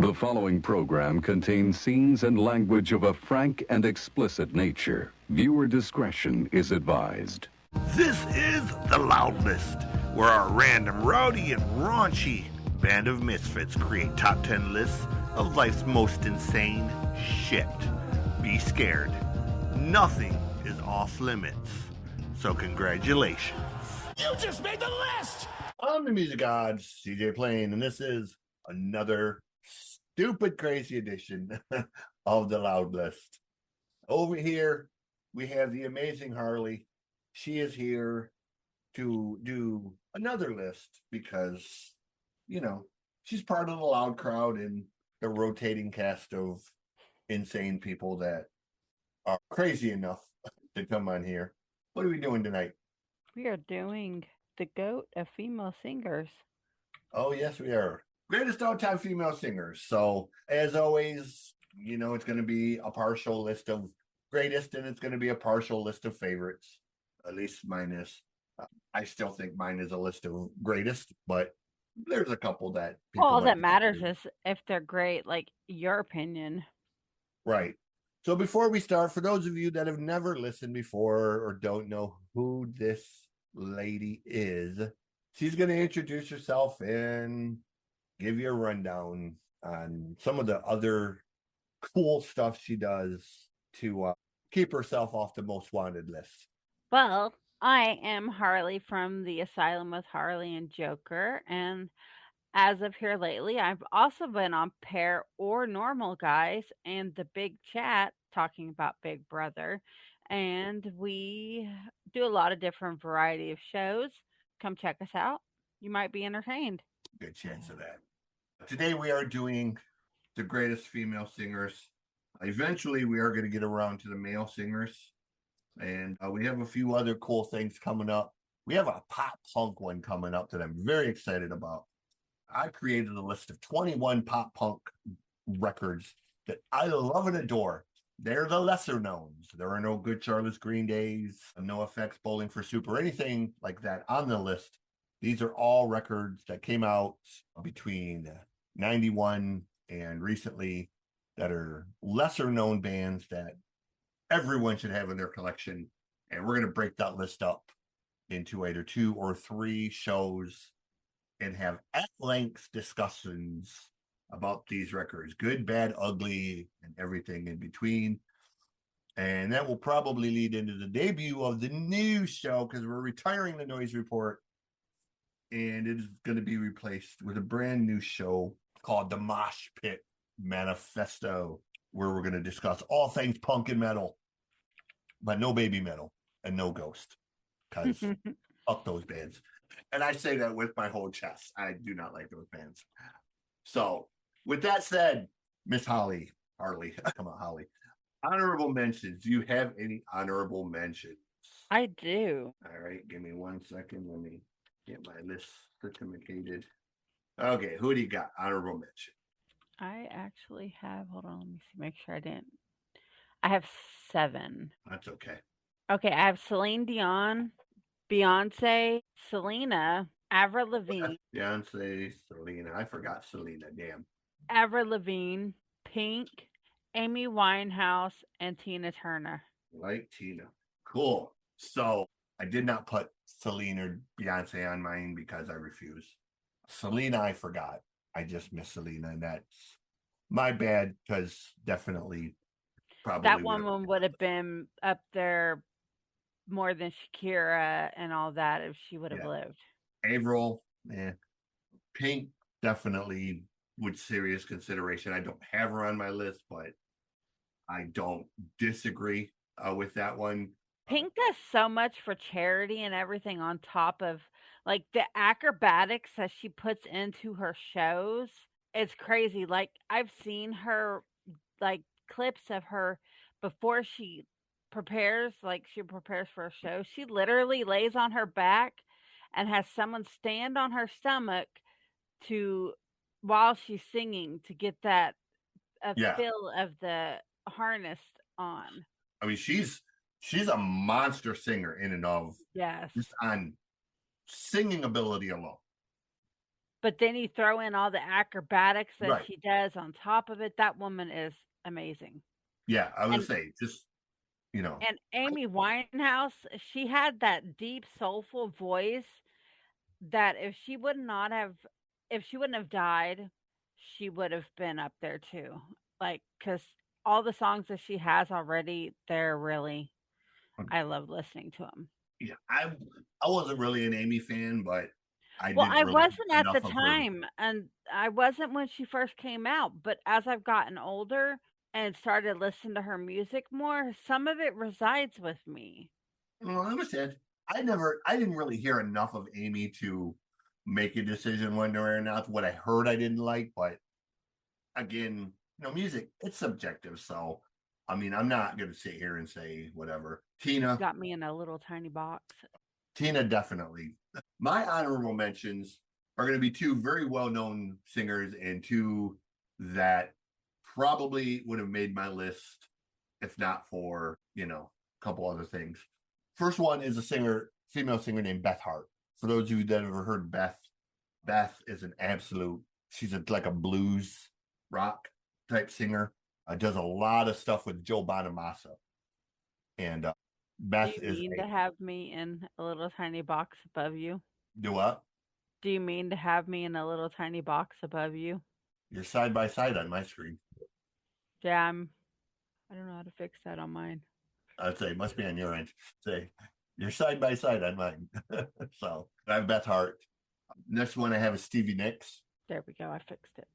The following program contains scenes and language of a frank and explicit nature. Viewer discretion is advised. This is The Loud List, where our random, rowdy, and raunchy band of misfits create top 10 lists of life's most insane shit. Be scared. Nothing is off limits. So congratulations. You just made the list! I'm the music god, CJ Plain, and this is another stupid, crazy edition of The Loud List. Over here, we have the amazing Harley. She is here to do another list because, you know, she's part of the loud crowd and the rotating cast of insane people that are crazy enough to come on here. What are we doing tonight? We are doing the GOAT of female singers. Oh, yes, we are. Greatest all-time female singers. So, as always, you know, it's going to be a partial list of greatest, and it's going to be a partial list of favorites. At least mine is. I still think mine is a list of greatest, but there's a couple that people All like that to matters consider. is if they're great, like your opinion. Right. So before we start, for those of you that have never listened before or don't know who this lady is, she's going to introduce herself and give you a rundown on some of the other cool stuff she does to keep herself off the most wanted list. Well, I am Harley from the Asylum with Harley and Joker, and as of here lately, I've also been on Pair or Normal Guys and the Big Chat talking about Big Brother, and we do a lot of different variety of shows. Come check us out. You might be entertained. Good chance of that. Today we are doing the greatest female singers. Eventually we are going to get around to the male singers. And we have a few other cool things coming up. We have a pop punk one coming up that I'm very excited about. I created a list of 21 pop punk records that I love and adore. They're the lesser knowns. There are no Good Charlotte's, Green Days, No Effects, Bowling for Soup, or anything like that on the list. These are all records that came out between 91 and recently that are lesser known bands that everyone should have in their collection. And we're going to break that list up into either 2 or 3 shows and have at-length discussions about these records, good, bad, ugly, and everything in between. And that will probably lead into the debut of the new show because we're retiring the Noise Report. And it is going to be replaced with a brand new show called The Mosh Pit Manifesto, where we're going to discuss all things punk and metal, but no baby metal and no Ghost, because fuck those bands. And I say that with my whole chest. I do not like those bands. So, with that said, Miss Harley, come on, Holly. Honorable mentions. Do you have any honorable mentions? I do. All right, give me 1 second. Let me get my list certificated. Okay, who do you got? Honorable mention. I actually have, hold on, let me see, make sure I didn't. I have 7. That's okay. Okay, I have Celine Dion, Beyonce, Selena, Avril Lavigne, Beyonce, Selena. I forgot Selena. Damn. Avril Lavigne, Pink, Amy Winehouse, and Tina Turner. Like Tina. Cool. So I did not put Selena or Beyonce on mine because I refuse. Selena, I forgot. I just missed Selena, and that's my bad because definitely probably That woman would have been up there more than Shakira and all that if she would have lived. Avril, Pink, definitely with serious consideration. I don't have her on my list, but I don't disagree with that one. Pink does so much for charity and everything on top of like the acrobatics that she puts into her shows. It's crazy. Like I've seen her like clips of her before she prepares for a show. She literally lays on her back and has someone stand on her stomach to while she's singing to get that feel of the harness on. I mean, she's a monster singer in and of Yes. just on singing ability alone. But then you throw in all the acrobatics that Right. she does on top of it. That woman is amazing. Yeah, I would And say just, you know, and Amy Winehouse, she had that deep, soulful voice that if she wouldn't have died, she would have been up there too. Like, because all the songs that she has already, they're really, I love listening to them. yeah, I wasn't really an Amy fan, but I Well, did I really wasn't at the enough of her. time, and I wasn't when she first came out, but as I've gotten older and started listening to her music more, some of it resides with me. Well, I understand. I didn't really hear enough of Amy to make a decision one way or not. What I heard, I didn't like, but again, music, it's subjective. So, I mean, I'm not going to sit here and say whatever. Got me in a little tiny box. Tina, definitely. My honorable mentions are going to be two very well-known singers and two that probably would have made my list if not for, a couple other things. First one is female singer named Beth Hart. For those of you that have ever heard Beth, Beth is she's like a blues rock type singer. Does a lot of stuff with Joe Bonamassa. And Do Beth you is mean to have me in a little tiny box above you? do what? Do you mean to have me in a little tiny box above you? You're side by side on my screen. Yeah, I don't know how to fix that on mine. I'd say it must be on your end. Say you're side by side on mine. So I have Beth Hart. Next one I have is Stevie Nicks. There we go. I fixed it.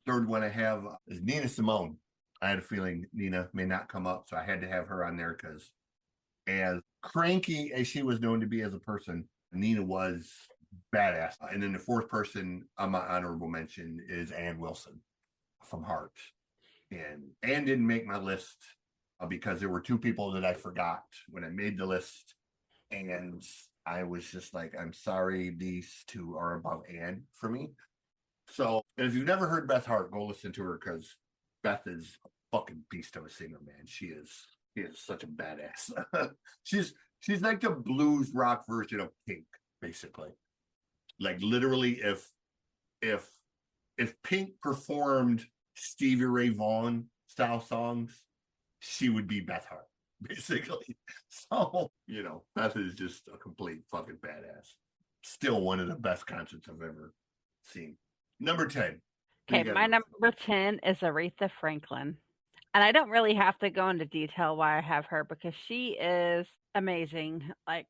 Third one I have is Nina Simone. I had a feeling Nina may not come up, so I had to have her on there because as cranky as she was known to be as a person, Nina was badass. And then the fourth person on my honorable mention is Ann Wilson from Heart. And Ann didn't make my list because there were two people that I forgot when I made the list. And I was just like, I'm sorry, these two are above Ann for me. So if you've never heard Beth Hart, go listen to her because Beth is a fucking beast of a singer, man. She is such a badass. she's like the blues rock version of Pink, basically. Like literally, if Pink performed Stevie Ray Vaughan style songs, she would be Beth Hart, basically. So, Beth is just a complete fucking badass. Still one of the best concerts I've ever seen. Number 10. Okay, my number 10 is Aretha Franklin. And I don't really have to go into detail why I have her because she is amazing. Like,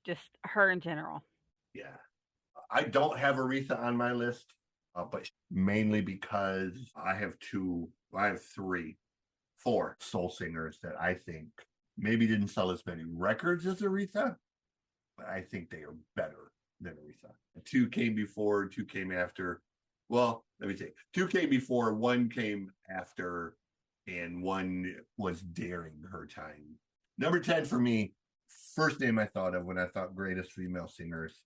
just her in general. Yeah. I don't have Aretha on my list, but mainly because I have four soul singers that I think maybe didn't sell as many records as Aretha, but I think they are better than Aretha. Two came before, two came after. Well, let me say, two came before, one came after, and one was during her time. Number 10 for me, first name I thought of when I thought greatest female singers,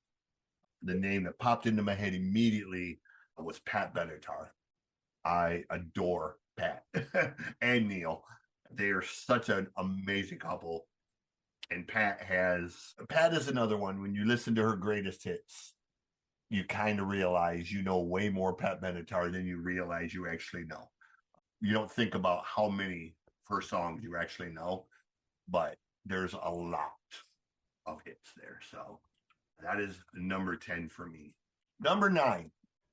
the name that popped into my head immediately was Pat Benatar. I adore Pat and Neil. They are such an amazing couple. And Pat is another one. When you listen to her greatest hits, you kind of realize you know way more Pat Benatar than you realize you actually know. You don't think about how many of her songs you actually know, but there's a lot of hits there. So that is number 10 for me. Number 9.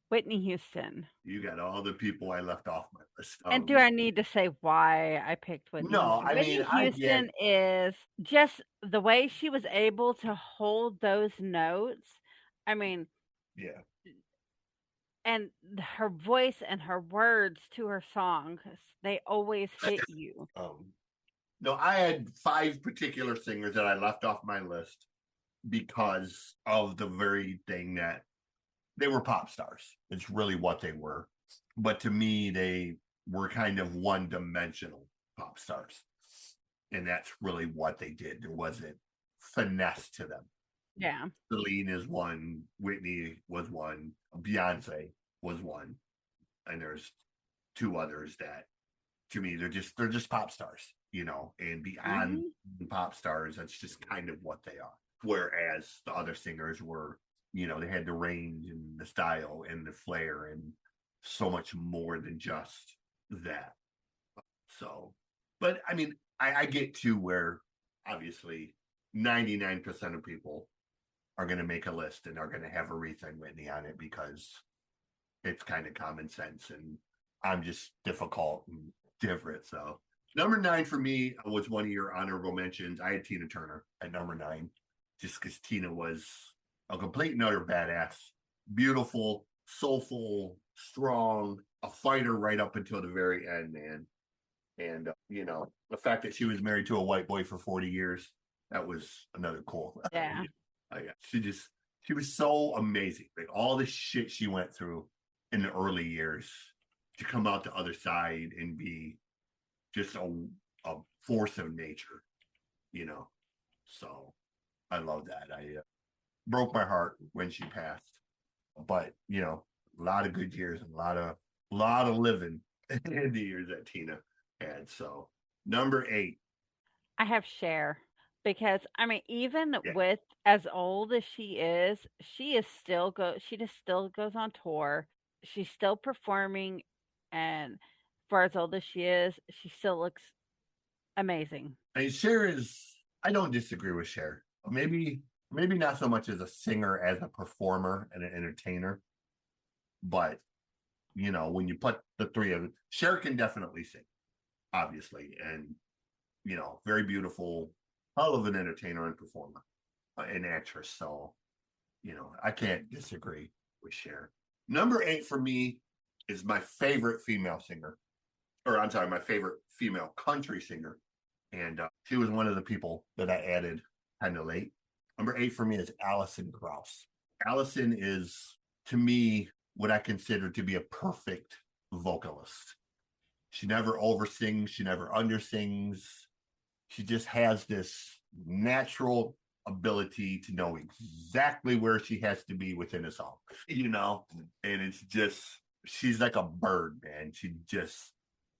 Whitney Houston. You got all the people I left off my list. And do I need to say why I picked Whitney No, Houston? I mean, Whitney Houston is just the way she was able to hold those notes. I mean, yeah. And her voice and her words to her songs, they always hit you. No, I had 5 particular singers that I left off my list because of the very thing that they were pop stars. It's really what they were. But to me, they were kind of one-dimensional pop stars. And that's really what they did. There wasn't finesse to them. Yeah. Celine is one. Whitney was one. Beyonce was one. And there's 2 others that, to me, they're just pop stars, and beyond pop stars, that's just kind of what they are. Whereas the other singers were they had the range and the style and the flair and so much more than just that. So, but I mean, I get to where obviously 99% of people are going to make a list and are going to have Aretha and Whitney on it because it's kind of common sense, and I'm just difficult and different. So, number 9 for me was one of your honorable mentions. I had Tina Turner at number 9, just because Tina was a complete and utter badass, beautiful, soulful, strong, a fighter right up until the very end, man. And the fact that she was married to a white boy for 40 years, that was another cool. Yeah. She was so amazing. Like all the shit she went through in the early years to come out the other side and be just a force of nature, So I love that. I broke my heart when she passed, but a lot of good years and a lot of living in the years that Tina had. So number 8. I have Cher because I mean, even Yeah. with as old as she is still she just still goes on tour. She's still performing, and for as old as she is, she still looks amazing. I mean, Cher is. I don't disagree with Cher. Maybe not so much as a singer as a performer and an entertainer, but when you put the three of them, Cher can definitely sing, obviously, and very beautiful, hell of an entertainer and performer, an actress. So I can't disagree with Cher. Number 8 for me is my favorite female singer, or I'm sorry, my favorite female country singer. And she was one of the people that I added kind of late. Number 8 for me is Alison Krauss. Alison is, to me, what I consider to be a perfect vocalist. She never oversins, she never undersings. She just has this natural ability to know exactly where she has to be within a song, and it's just, she's like a bird, man.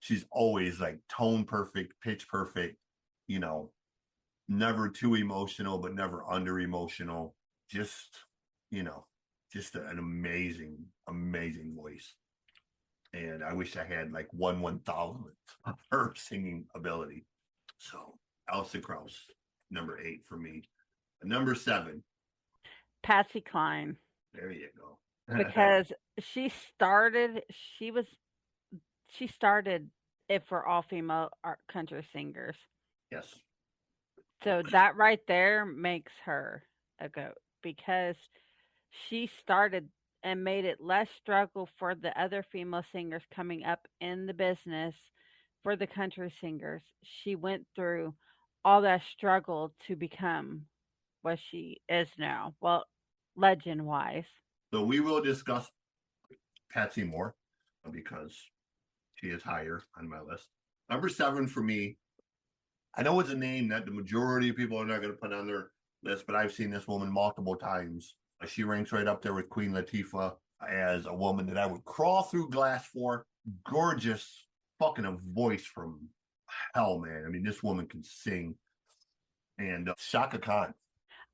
She's always like tone perfect, pitch perfect, never too emotional, but never under emotional. Just, just an amazing, amazing voice. And I wish I had like 1/1000th of her singing ability. So Alison Krauss, number 8 for me. Number 7. Patsy Cline. There you go. Because started she started it for all female country singers. Yes. So that right there makes her a goat because she started and made it less struggle for the other female singers coming up in the business for the country singers. She went through all that struggle to become what she is now. Well, legend wise. So we will discuss Patsy more because she is higher on my list. Number 7 for me, I know it's a name that the majority of people are not going to put on their list, but I've seen this woman multiple times. She ranks right up there with Queen Latifah as a woman that I would crawl through glass for. Gorgeous, fucking a voice from hell, man. I mean, this woman can sing. And Shaka Khan.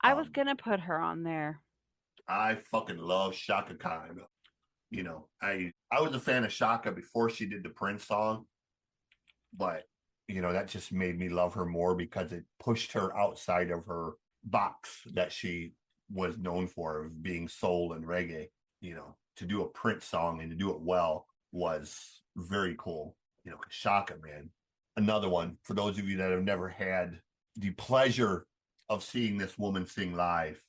I was going to put her on there. I fucking love Shaka Khan. I was a fan of Shaka before she did the Prince song, but that just made me love her more because it pushed her outside of her box that she was known for, of being soul and reggae. To do a Prince song and to do it well was very cool. Shaka, man, another one for those of you that have never had the pleasure of seeing this woman sing live.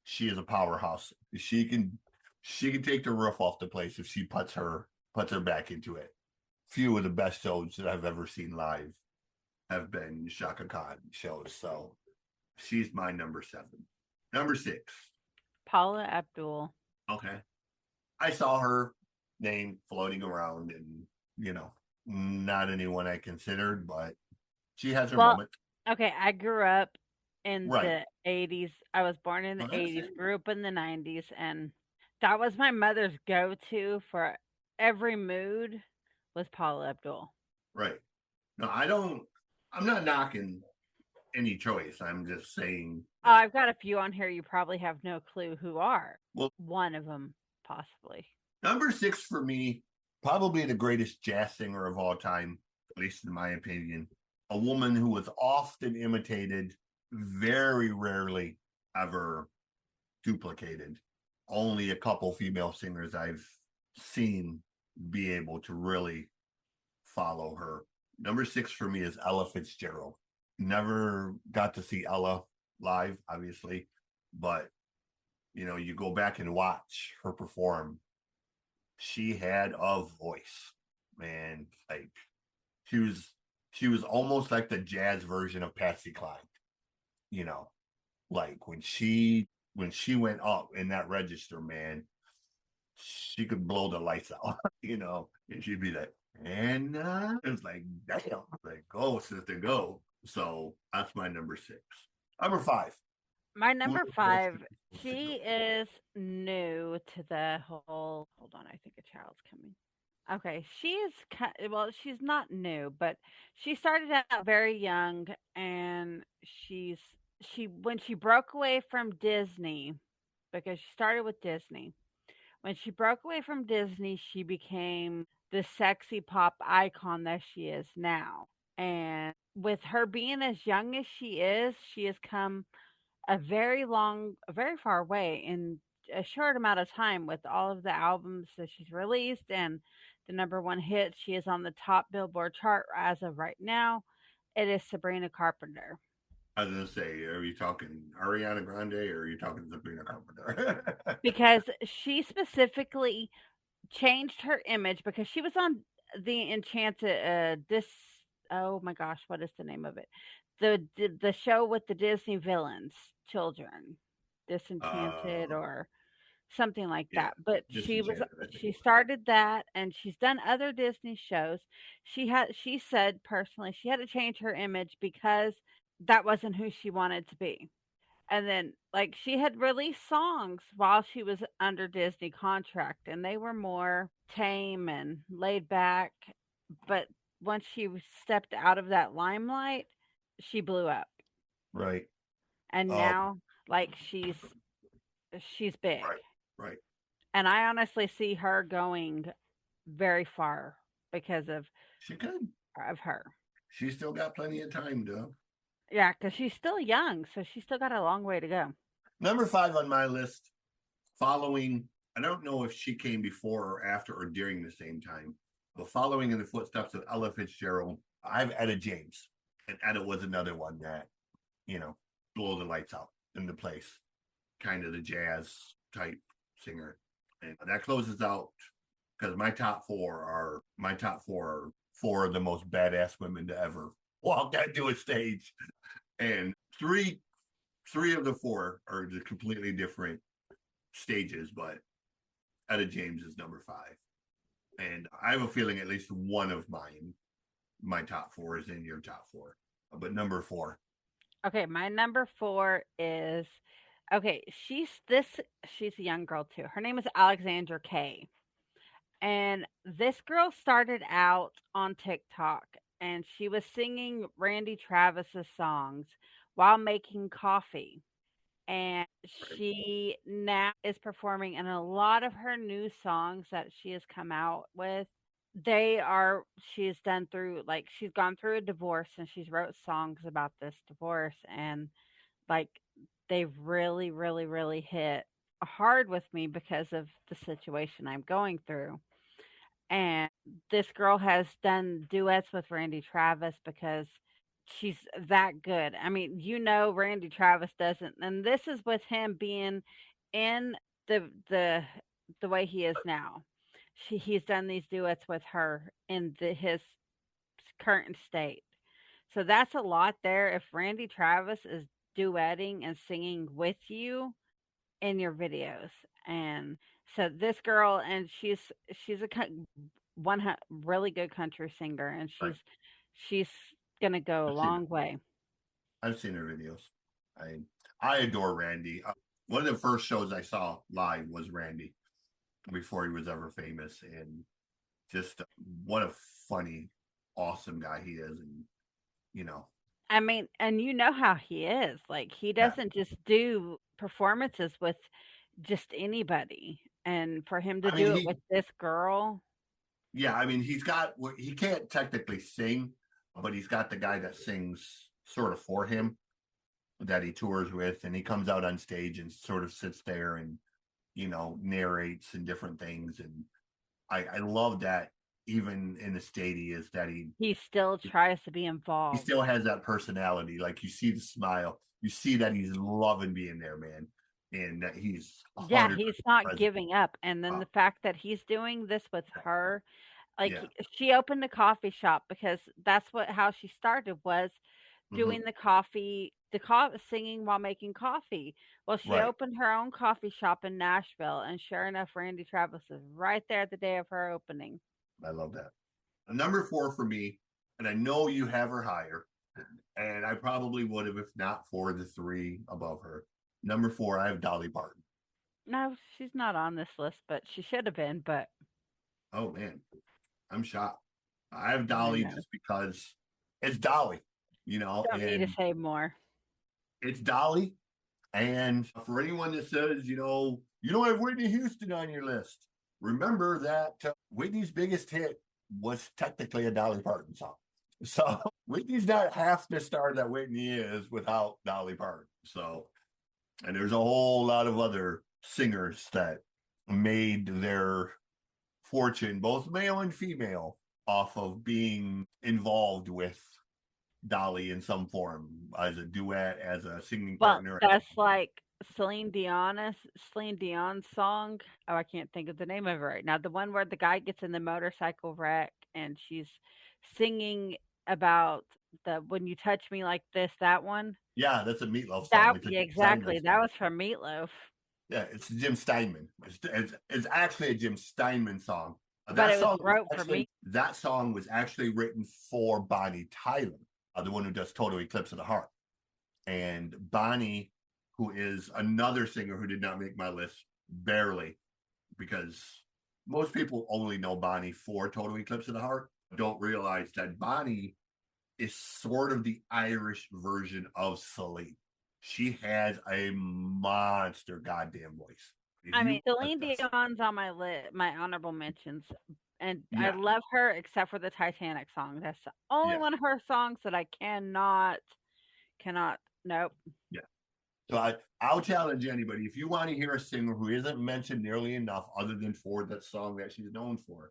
She is a powerhouse. She can take the roof off the place if she puts her back into it. Few of the best shows that I've ever seen live have been Shaka Khan shows. So she's my number 7. Number 6. Paula Abdul. Okay. I saw her name floating around and, not anyone I considered, but she has her moment. Okay, I grew up in Right. the 80s. I was born in the 80s, grew up in the 90s, and that was my mother's go-to for every mood was Paula Abdul. Right. No, I'm not knocking any choice. I'm just saying. Oh, I've got a few on here you probably have no clue who are. Well, one of them, possibly. number 6 for me, probably the greatest jazz singer of all time, at least in my opinion. A woman who was often imitated, very rarely ever duplicated. Only a couple female singers I've seen be able to really follow her. Number 6 for me is Ella Fitzgerald. Never got to see Ella live, obviously, but you go back and watch her perform. She had a voice, man. Like she was almost like the jazz version of Patsy Cline. You know, like when she went up in that register, man, she could blow the lights out. And she'd be like, and it's like, damn, like go sister, go. So that's my number 6. Number 5. My number 5, she is new to the whole. Hold on, I think a child's coming. Okay, well, she's not new, but she started out very young, and she when she broke away from Disney, because she started with Disney. When she broke away from Disney, she became the sexy pop icon that she is now. And with her being as young as she has come a very far way in a short amount of time with all of the albums that she's released and the number one hit. She is on the top Billboard chart as of right now. It is Sabrina Carpenter. I was gonna say, are you talking Ariana Grande or are you talking Sabrina Carpenter? Because she specifically changed her image because she was on the Enchanted this oh my gosh, what is the name of it? The show with the Disney villains, children, Disenchanted uh, or something like yeah, that. But Disenchanted, I think she it was. started that and she's done other Disney shows. She said personally she had to change her image because that wasn't who she wanted to be. And then like she had released songs while she was under Disney contract and they were more tame and laid back, but once she stepped out of that limelight, she blew up. Right. And Um. now like she's big. Right. Right. And I honestly see her going very far because She could. of her. She's still got plenty of time, though. Yeah, because she's still young, so she's still got a long way to go. Number 5 on my list, following. I don't know if she came before or after or during the same time, but following in the footsteps of Ella Fitzgerald, I have Etta James, and Etta was another one that blow the lights out in the place, kind of the jazz type singer, and that closes out because my top four are 4 of the most badass women to ever walk onto a stage, and three of the 4 are just completely different stages, but Etta James is number 5. And I have a feeling at least one of my top 4 is in your top 4. But number 4. Okay, my number 4 is okay, she's a young girl too. Her name is Alexandra Kay. And this girl started out on TikTok and she was singing Randy Travis's songs while making coffee. And she now is performing in a lot of her new songs that she has come out with. She's done through like she's gone through a divorce and she's wrote songs about this divorce and like they've really, really, really hit hard with me because of the situation I'm going through. And this girl has done duets with Randy Travis because she's that good. I mean, Randy Travis doesn't, and this is with him being in the way he is now. He's done these duets with her in his current state. So that's a lot there. If Randy Travis is duetting and singing with you in your videos, and so this girl, and she's a really good country singer, and Right. she's gonna go a I've seen her. long way. I've seen her videos. I adore Randy. One of the first shows I saw live was Randy before he was ever famous, and just what a funny, awesome guy he is, and you know I mean, and you know how he is. Like, he Yeah. doesn't just do performances with just anybody. And for him to I mean, do it with this girl, I mean, he can't technically sing, but he's got the guy that sings sort of for him that he tours with, and he comes out on stage and sort of sits there and, narrates and different things. And I love that even in the state he is, that he still tries to be he involved. still has that personality. Like, you see the smile, you see that he's loving being there, man, and that he's Yeah, 100% he's not present. giving up. And then the fact that he's doing this with her, like Yeah. she opened a coffee shop because that's how she started was Hmm. doing singing while making coffee. Well, she Right. opened her own coffee shop in Nashville, and sure enough, Randy Travis is right there the day of her opening. I love that. Number 4 for me, and I know you have her higher, and I probably would have if not for the 3 above her. Number 4, I have Dolly Parton. No, she's not on this list, but she should have been. But Oh man, I'm shocked. I have I Dolly know. just because it's Dolly, Don't need to and say more. it's Dolly. And for anyone that says, you don't have Whitney Houston on your list, remember that Whitney's biggest hit was technically a Dolly Parton song. So Whitney's not half the star that Whitney is without Dolly Parton. So, and there's a whole lot of other singers that made their fortune, both male and female, off of being involved with Dolly in some form as a duet, as a singing Well, partner. that's like Celine Dion's song. Oh, I can't think of the name of it right now. The one where the guy gets in the motorcycle wreck and she's singing about the "When You Touch Me Like This," that one. Yeah, that's a Meatloaf song. That It's a yeah, Jim Steinman exactly. That song. was from Meatloaf, Yeah, it's Jim Steinman. It's actually a Jim Steinman song. but it was wrote for me. That song was actually written for Bonnie Tyler, the one who does Total Eclipse of the Heart. And Bonnie, who is another singer who did not make my list, barely, because most people only know Bonnie for Total Eclipse of the Heart, don't realize that Bonnie is sort of the Irish version of Celine. She has a monster goddamn voice. If I you mean, Celine Dion's on my list, my honorable mentions, and I yeah, love her except for the Titanic song. That's the only yeah, one of her songs that I cannot. Nope. yeah. So I'll challenge anybody, if you want to hear a singer who isn't mentioned nearly enough other than for that song that she's known for,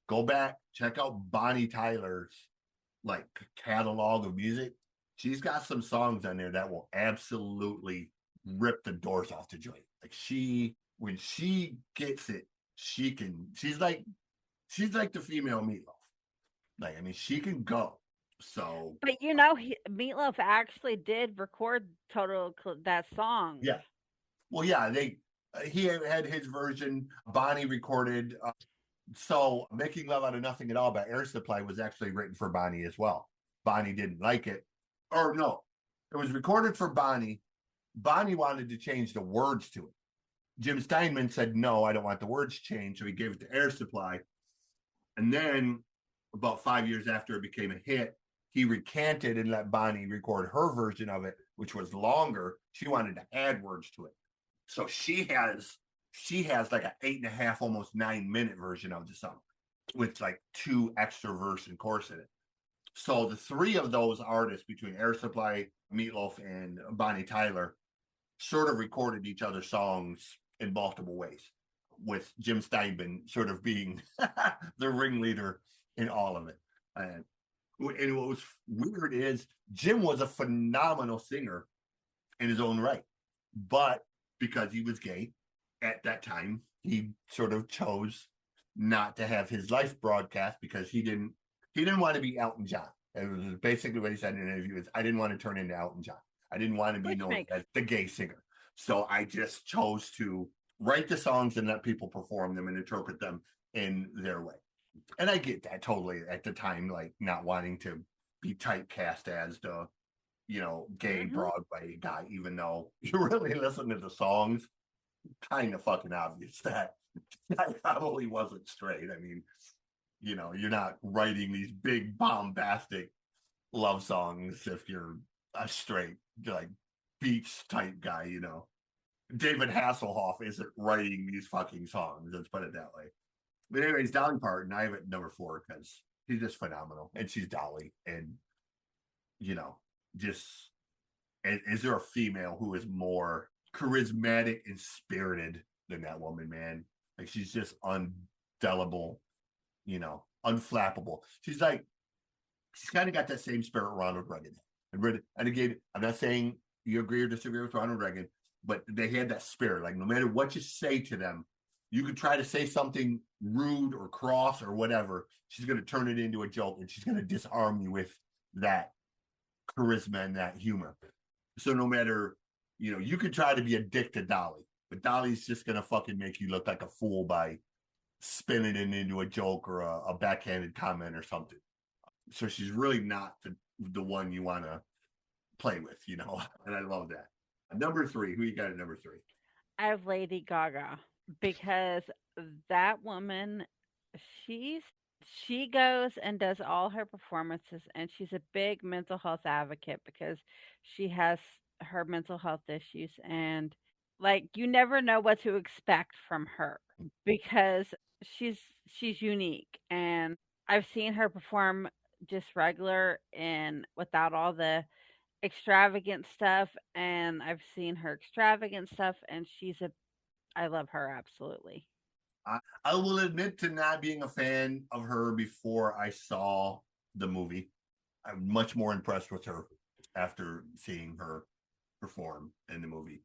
go back, check out Bonnie Tyler's like catalog of music. She's got some songs on there that will absolutely rip the doors off the joint. Like, when she gets it, she's like the female Meatloaf. Like, I mean, she can go. So But Meatloaf actually did record that song. yeah. Well, yeah, he had his version. Bonnie recorded. So Making Love Out of Nothing at All by Air Supply was actually written for Bonnie as well. Bonnie didn't like it. Or no, it was recorded for Bonnie. Bonnie wanted to change the words to it. Jim Steinman said, no, I don't want the words changed. So he gave it to Air Supply. And then about 5 years after it became a hit, he recanted and let Bonnie record her version of it, which was longer. She wanted to add words to it. So she has like an 8.5, almost 9-minute version of the song with like 2 extra verse and chorus in it. So the 3 of those artists, between Air Supply, Meatloaf, and Bonnie Tyler, sort of recorded each other's songs in multiple ways, with Jim Steinman sort of being the ringleader in all of it. And what was weird is Jim was a phenomenal singer in his own right, but because he was gay at that time, he sort of chose not to have his life broadcast because he didn't want to be Elton John. It was basically what he said in an interview: I didn't want to turn into Elton John. I didn't want to be known as the gay singer. So I just chose to write the songs and let people perform them and interpret them in their way. And I get that totally at the time, like not wanting to be typecast as the, gay Broadway guy, even though you really listen to the songs, kind of fucking obvious that I probably wasn't straight. I mean, you're not writing these big bombastic love songs if you're a straight like beach type guy, you know. David Hasselhoff isn't writing these fucking songs. Let's put it that way. But anyways, Dolly Parton, I have it number 4 because she's just phenomenal, and she's Dolly, and you know, just is there a female who is more charismatic and spirited than that woman, man? Like she's just undelible, you know, unflappable. She's kind of got that same spirit Ronald Reagan had. And again, I'm not saying you agree or disagree with Ronald Reagan, but they had that spirit. Like no matter what you say to them, you could try to say something rude or cross or whatever. She's going to turn it into a joke, and she's going to disarm you with that charisma and that humor. So no matter, you know, you could try to be a dick to Dolly, but Dolly's just going to fucking make you look like a fool by spinning it into a joke or a backhanded comment or something. So she's really not the one you want to play with, you know, and I love that. Number 3, who you got at number 3? I have Lady Gaga because that woman, she's she goes and does all her performances, and she's a big mental health advocate because she has her mental health issues, and like you never know what to expect from her because she's she's unique, and I've seen her perform just regular and without all the extravagant stuff, and I've seen her extravagant stuff, and I love her absolutely. I will admit to not being a fan of her before I saw the movie. I'm much more impressed with her after seeing her perform in the movie.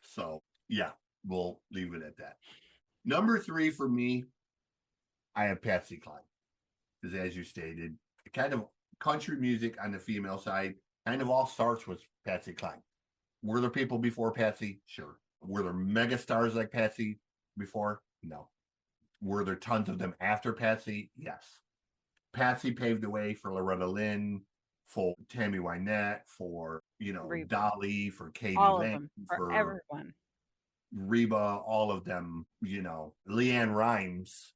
So, yeah, we'll leave it at that. Number 3 for me, I have Patsy Cline. Because as you stated, kind of country music on the female side kind of all starts with Patsy Cline. Were there people before Patsy? Sure. Were there mega stars like Patsy before? No. Were there tons of them after Patsy? Yes. Patsy paved the way for Loretta Lynn, for Tammy Wynette, for, you know, Reba, Dolly, for Katie all of Lang, them, for for everyone. Reba, all of them, you know. Leanne Rimes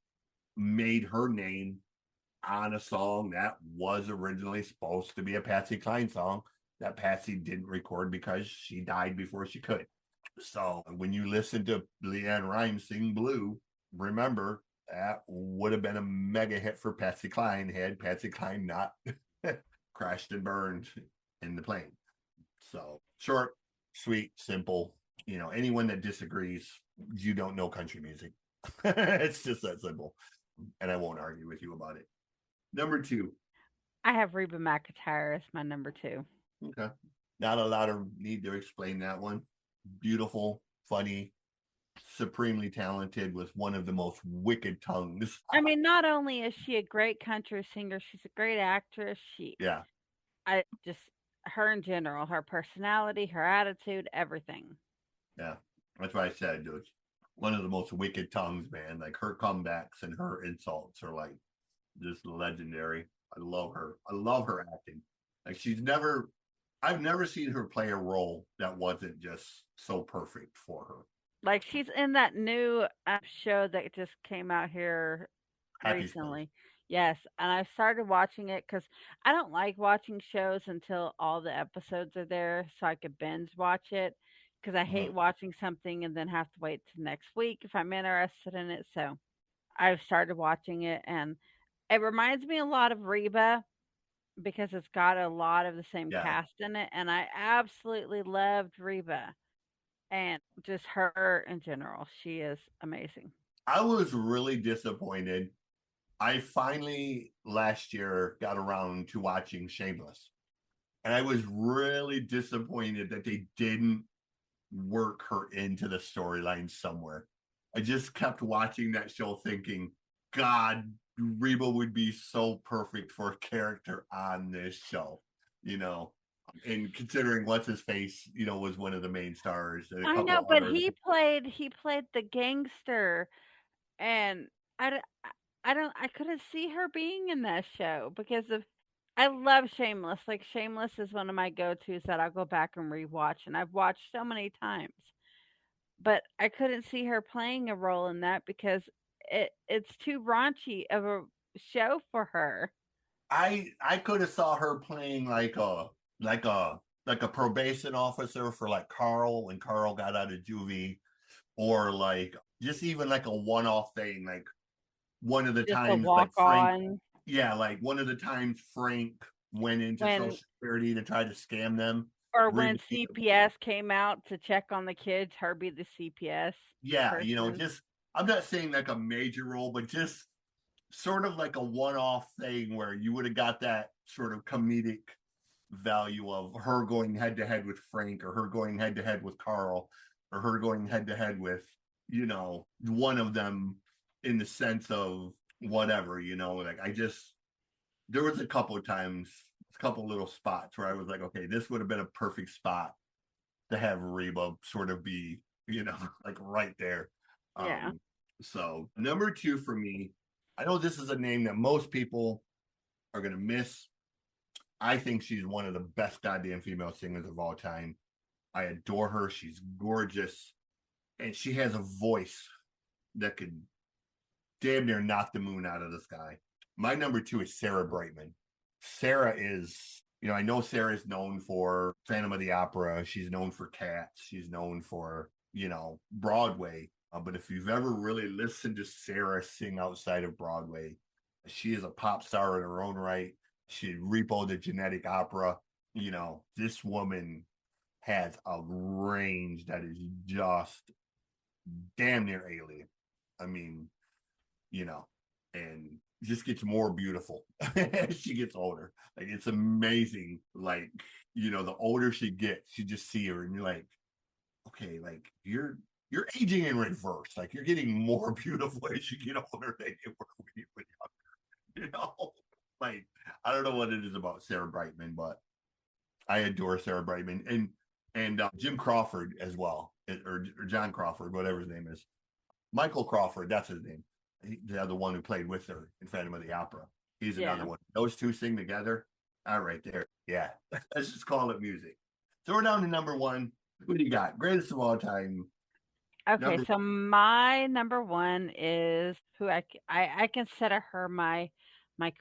made her name on a song that was originally supposed to be a Patsy Cline song that Patsy didn't record because she died before she could. So when you listen to Leanne Rimes sing Blue, remember that would have been a mega hit for Patsy Cline had Patsy Cline not crashed and burned in the plane. So short, sweet, simple. You know, anyone that disagrees, you don't know country music. It's just that simple. And I won't argue with you about it. Number 2. I have Reba McEntire as my number 2. Okay. Not a lot of need to explain that one. Beautiful, funny, supremely talented with one of the most wicked tongues. I mean, not only is she a great country singer, she's a great actress. Yeah, I just, her in general, her personality, her attitude, everything. yeah. That's why I said, dude. One of the most wicked tongues, man. Like her comebacks and her insults are like just legendary. I love her. I love her acting. Like I've never seen her play a role that wasn't just so perfect for her. Like she's in that new show that just came out here Happy Smith. recently. Yes, and I started watching it because I don't like watching shows until all the episodes are there so I could binge watch it. Because I Mhm. hate watching something and then have to wait till next week if I'm interested in it. So I've started watching it, and it reminds me a lot of Reba because it's got a lot of the same Yeah. cast in it, and I absolutely loved Reba and just her in general. She is amazing. I was really disappointed. I finally last year got around to watching Shameless. And I was really disappointed that they didn't work her into the storyline somewhere. I just kept watching that show thinking, God, Reba would be so perfect for a character on this show, you know. And considering what's his face, you know, was one of the main stars and a I couple know, of but others. he played the gangster, and I, d- I couldn't see her being in that show because of I love Shameless. Like Shameless is one of my go-tos that I'll go back and rewatch, and I've watched so many times. But I couldn't see her playing a role in that because it's too raunchy of a show for her. I could have saw her playing like a like a probation officer for like Carl when Carl got out of juvie, or like just even like a one-off thing, like one of the Just a times like walk Frank, on yeah, like one of the times Frank went into Social when Security to try to scam them. or Reba, when CPS came out to check on the kids, her be the CPS yeah, person. just I'm not saying like a major role, but just sort of like a one-off thing where you would have got that sort of comedic value of her going head to head with Frank, or her going head to head with Carl, or her going head to head with, one of them, in the sense of whatever, like I just, there was a couple of times, a couple little spots where I was like, okay, this would have been a perfect spot to have Reba sort of be, like right there. Yeah. So number two for me, I know this is a name that most people are going to miss. I think she's one of the best goddamn female singers of all time. I adore her. She's gorgeous. And she has a voice that could damn near knock the moon out of the sky. My number two is Sarah Brightman. Sarah is, I know Sarah is known for Phantom of the Opera. She's known for Cats. She's known for, Broadway. But if you've ever really listened to Sarah sing outside of Broadway, she is a pop star in her own right. She repoed the Genetic Opera. This woman has a range that is just damn near alien. I mean, and just gets more beautiful as she gets older. Like it's amazing. Like, the older she gets, you just see her and you're like, okay, like you're aging in reverse. Like you're getting more beautiful as you get older than you were when you were younger. Like I don't know what it is about Sarah Brightman, but I adore Sarah Brightman and Jim Crawford as well, or John Crawford, whatever his name is. Michael Crawford, that's his name. The other one who played with her in Phantom of the Opera. He's another Yeah. one. Those two sing together. All right, there. Yeah. Let's just call it music. So we're down to number one. Who do you got? Greatest of all time. Okay, Number so my number one is who I consider her my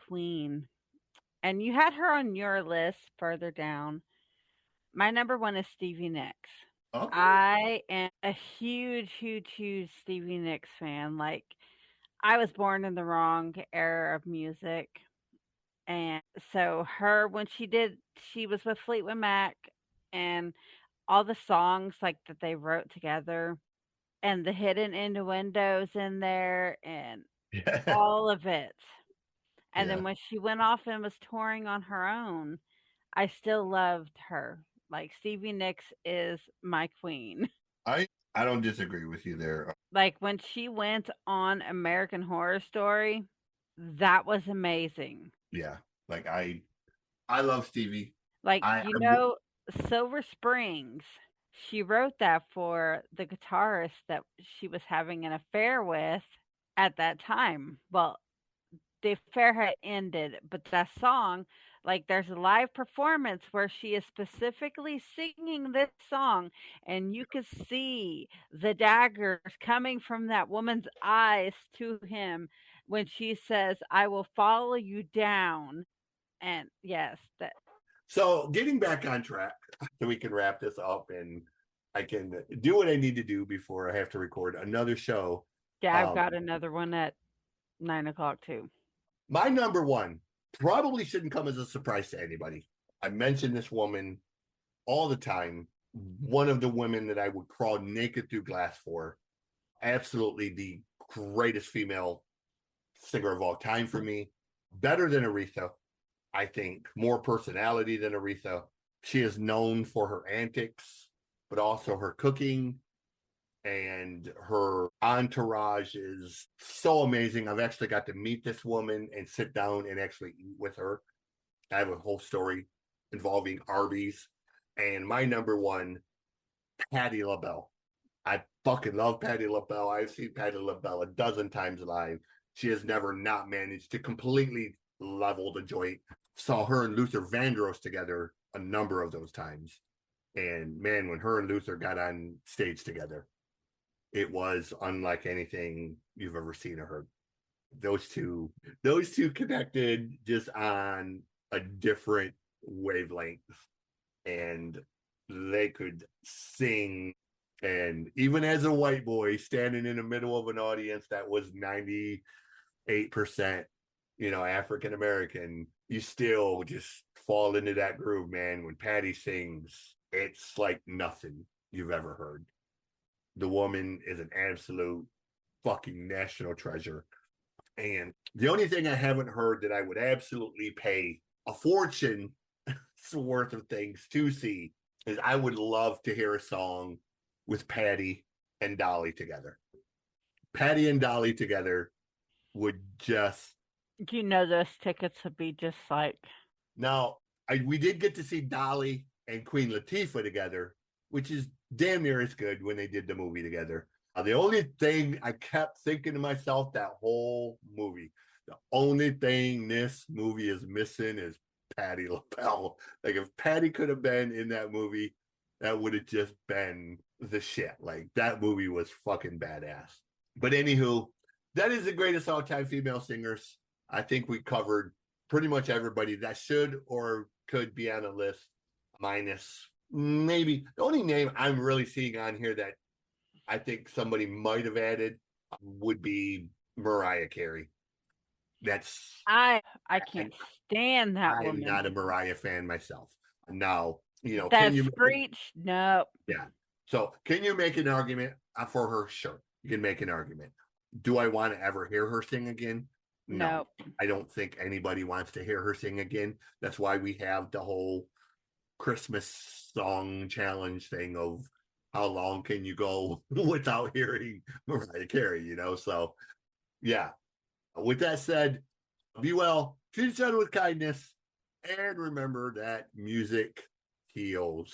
queen. And you had her on your list further down. My number one is Stevie Nicks. okay. I am a huge, huge, huge Stevie Nicks fan. Like I was born in the wrong era of music. And so her when she was with Fleetwood Mac and all the songs like that they wrote together and the hidden innuendos in there and Yeah. all of it. And Yeah. then when she went off and was touring on her own, I still loved her. Like Stevie Nicks is my queen. I don't disagree with you there. Like when she went on American Horror Story, that was amazing. Yeah. Like I love Stevie. Like, I, you I know, Silver Springs, she wrote that for the guitarist that she was having an affair with at that time. Well, the affair had ended, but that song, like, there's a live performance where she is specifically singing this song, and you could see the daggers coming from that woman's eyes to him when she says, I will follow you down. And yes, that so getting back on track so we can wrap this up and I can do what I need to do before I have to record another show. yeah, I've Um, got another one at 9 o'clock too. my number one probably shouldn't come as a surprise to anybody. I mention this woman all the time. One of the women that I would crawl naked through glass for. Absolutely the greatest female singer of all time for me. Better than Aretha. I think more personality than Aretha. She is known for her antics, but also her cooking, and her entourage is so amazing. I've actually got to meet this woman and sit down and actually eat with her. I have a whole story involving Arby's. And my number one, Patti LaBelle. I fucking love Patti LaBelle. I've seen Patti LaBelle a dozen times live. She has never not managed to completely level the joint. Saw her and Luther Vandross together a number of those times. And man, when her and Luther got on stage together, it was unlike anything you've ever seen or heard. those two connected just on a different wavelength, and they could sing. And even as a white boy standing in the middle of an audience that was 98%, African American, you still just fall into that groove, man. When Patty sings, it's like nothing you've ever heard. The woman is an absolute fucking national treasure. And the only thing I haven't heard that I would absolutely pay a fortune worth of things to see is I would love to hear a song with Patty and Dolly together. Patty and Dolly together would just. Those tickets would be just like. Now, we did get to see Dolly and Queen Latifah together, which is damn near as good when they did the movie together. The only thing I kept thinking to myself that whole movie, the only thing this movie is missing is Patti LaBelle. Like, if Patti could have been in that movie, that would have just been the shit. Like, that movie was fucking badass. But anywho, that is the greatest all-time female singers. I think we covered pretty much everybody that should or could be on a list, minus maybe the only name I'm really seeing on here that I think somebody might have added would be Mariah Carey. I can't stand that woman. I'm not a Mariah fan myself. Now, that can you screech? No. Yeah. So can you make an argument for her? Sure, you can make an argument. Do I want to ever hear her sing again? No. I don't think anybody wants to hear her sing again. That's why we have the whole Christmas song challenge thing of how long can you go without hearing Mariah Carey, So, yeah. With that said, be well, treat each other with kindness, and remember that music heals.